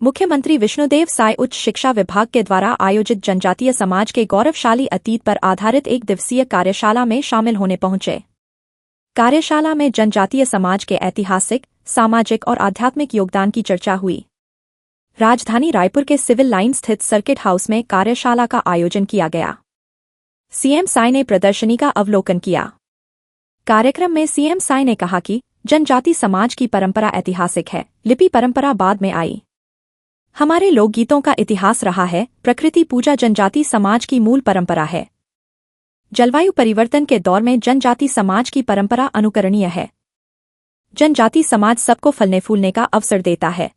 मुख्यमंत्री विष्णुदेव साय उच्च शिक्षा विभाग के द्वारा आयोजित जनजातीय समाज के गौरवशाली अतीत पर आधारित एक दिवसीय कार्यशाला में शामिल होने पहुंचे। कार्यशाला में जनजातीय समाज के ऐतिहासिक, सामाजिक और आध्यात्मिक योगदान की चर्चा हुई। राजधानी रायपुर के सिविल लाइन स्थित सर्किट हाउस में कार्यशाला का आयोजन किया गया। सीएम साय ने प्रदर्शनी का अवलोकन किया। कार्यक्रम में सीएम साय ने कहा कि जनजाति समाज की परंपरा ऐतिहासिक है, लिपि परंपरा बाद में आई। हमारे लोकगीतों का इतिहास रहा है। प्रकृति पूजा जनजाति समाज की मूल परंपरा है। जलवायु परिवर्तन के दौर में जनजाति समाज की परंपरा अनुकरणीय है। जनजाति समाज सबको फलने फूलने का अवसर देता है।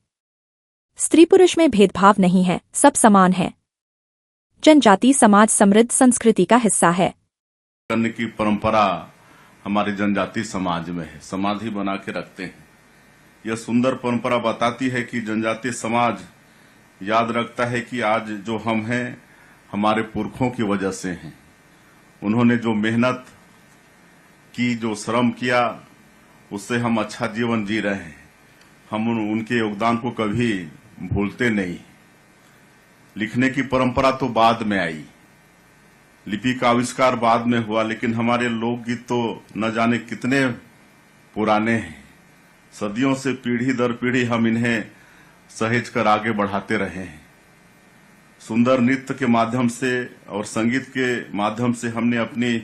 स्त्री पुरुष में भेदभाव नहीं है, सब समान है। जनजाति समाज समृद्ध संस्कृति का हिस्सा है। करने की परंपरा हमारे जनजाति समाज में है, समाधि बना के रखते हैं। यह सुंदर परंपरा बताती है कि जनजाति समाज याद रखता है कि आज जो हम हैं हमारे पुरखों की वजह से हैं। उन्होंने जो मेहनत की, जो श्रम किया, उससे हम अच्छा जीवन जी रहे हैं। हम उनके योगदान को कभी भूलते नहीं। लिखने की परंपरा तो बाद में आई, लिपि का आविष्कार बाद में हुआ, लेकिन हमारे लोकगीत तो न जाने कितने पुराने हैं। सदियों से पीढ़ी दर पीढ़ी हम इन्हें सहेज कर आगे बढ़ाते रहे हैं। सुंदर नृत्य के माध्यम से और संगीत के माध्यम से हमने अपनी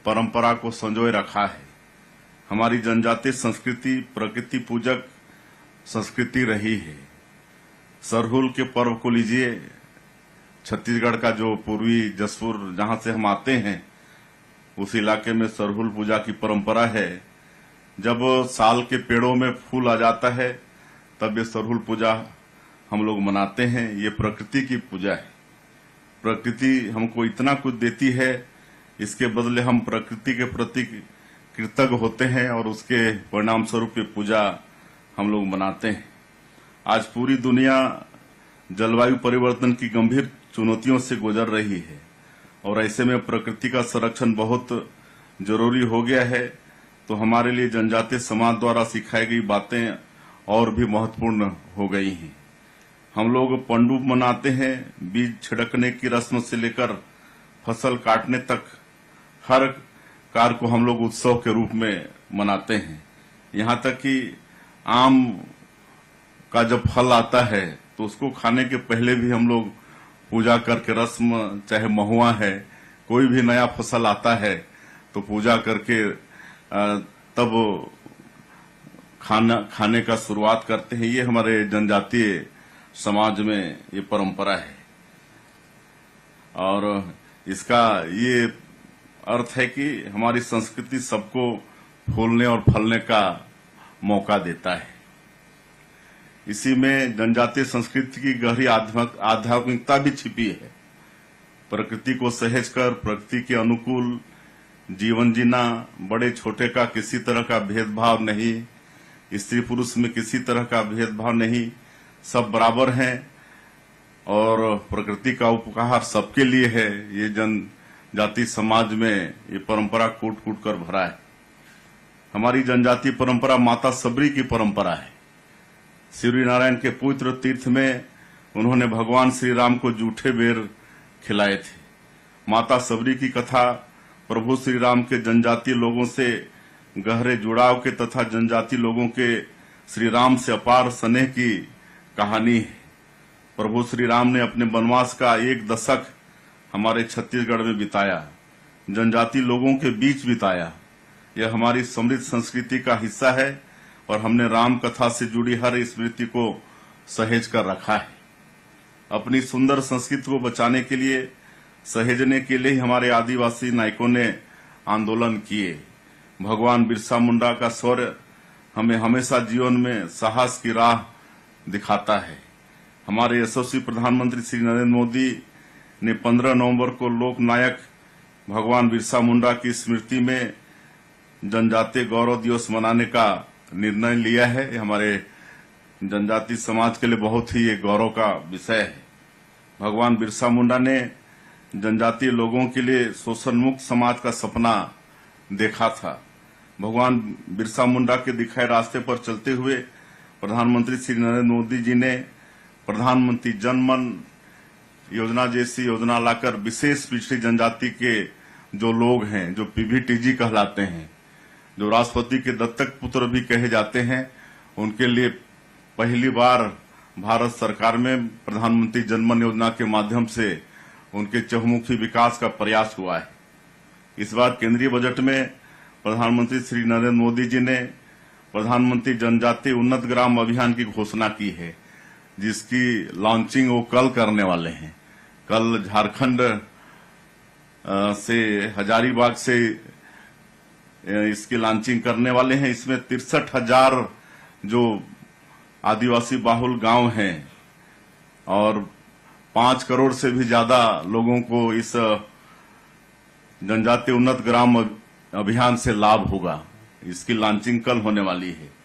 परंपरा को संजोए रखा है। हमारी जनजातीय संस्कृति प्रकृति पूजक संस्कृति रही है। सरहुल के पर्व को लीजिए, छत्तीसगढ़ का जो पूर्वी जसपुर जहां से हम आते हैं, उस इलाके में सरहुल पूजा की परंपरा है। जब साल के पेड़ों में फूल आ जाता है तब ये सरहुल पूजा हम लोग मनाते हैं। ये प्रकृति की पूजा है। प्रकृति हमको इतना कुछ देती है, इसके बदले हम प्रकृति के प्रति कृतज्ञ होते हैं और उसके परिणाम स्वरूप ये पूजा हम लोग मनाते हैं। आज पूरी दुनिया जलवायु परिवर्तन की गंभीर चुनौतियों से गुजर रही है और ऐसे में प्रकृति का संरक्षण बहुत जरूरी हो गया है। तो हमारे लिए जनजातीय समाज द्वारा सिखाई गई बातें और भी महत्वपूर्ण हो गई हैं। हम लोग पंडुब मनाते हैं। बीज छिड़कने की रस्म से लेकर फसल काटने तक हर कार्य को हम लोग उत्सव के रूप में मनाते हैं। यहाँ तक कि आम का जब फल आता है तो उसको खाने के पहले भी हम लोग पूजा करके रस्म, चाहे महुआ है, कोई भी नया फसल आता है तो पूजा करके तब खाने का शुरुआत करते हैं। ये हमारे जनजातीय समाज में ये परंपरा है और इसका ये अर्थ है कि हमारी संस्कृति सबको फूलने और फलने का मौका देता है। इसी में जनजातीय संस्कृति की गहरी आध्यात्मिकता भी छिपी है। प्रकृति को सहेज कर प्रकृति के अनुकूल जीवन जीना, बड़े छोटे का किसी तरह का भेदभाव नहीं, स्त्री पुरुष में किसी तरह का भेदभाव नहीं, सब बराबर हैं और प्रकृति का उपहार सबके लिए है। ये जनजाति समाज में ये परंपरा कूट कूट कर भरा है। हमारी जनजाति परंपरा माता सबरी की परंपरा है। सूर्य नारायण के पवित्र तीर्थ में उन्होंने भगवान श्री राम को जूठे बेर खिलाए थे। माता सबरी की कथा प्रभु श्री राम के जनजातीय लोगों से गहरे जुड़ाव के तथा जनजाति लोगों के श्री राम से अपार स्नेह की कहानी है। प्रभु श्री राम ने अपने वनवास का 1 दशक हमारे छत्तीसगढ़ में बिताया, जनजाति लोगों के बीच बिताया। यह हमारी समृद्ध संस्कृति का हिस्सा है और हमने राम कथा से जुड़ी हर स्मृति को सहेज कर रखा है। अपनी सुंदर संस्कृति को बचाने के लिए, सहेजने के लिए हमारे आदिवासी नायकों ने आंदोलन किए। भगवान बिरसा मुंडा का शौर्य हमें हमेशा जीवन में साहस की राह दिखाता है। हमारे यशस्वी प्रधानमंत्री श्री नरेंद्र मोदी ने 15 नवंबर को लोक नायक भगवान बिरसा मुंडा की स्मृति में जनजातीय गौरव दिवस मनाने का निर्णय लिया है। हमारे जनजाति समाज के लिए बहुत ही ये गौरव का विषय है। भगवान बिरसा मुंडा ने जनजातीय लोगों के लिए शोषण मुक्त समाज का सपना देखा था। भगवान बिरसा मुंडा के दिखाए रास्ते पर चलते हुए प्रधानमंत्री श्री नरेंद्र मोदी जी ने प्रधानमंत्री जनमन योजना जैसी योजना लाकर विशेष पिछड़ी जनजाति के जो लोग हैं, जो पीवीटीजी कहलाते हैं, जो राष्ट्रपति के दत्तक पुत्र भी कहे जाते हैं, उनके लिए पहली बार भारत सरकार में प्रधानमंत्री जनमन योजना के माध्यम से उनके चहुमुखी विकास का प्रयास हुआ है। इस बार केंद्रीय बजट में प्रधानमंत्री श्री नरेंद्र मोदी जी ने प्रधानमंत्री जनजाति उन्नत ग्राम अभियान की घोषणा की है, जिसकी लॉन्चिंग वो कल करने वाले हैं। कल झारखंड से हजारीबाग से इसकी लॉन्चिंग करने वाले हैं। इसमें 63,000 जो आदिवासी बाहुल गांव हैं और 5 करोड़ से भी ज्यादा लोगों को इस जनजातीय उन्नत ग्राम अभियान से लाभ होगा। इसकी लॉन्चिंग कल होने वाली है।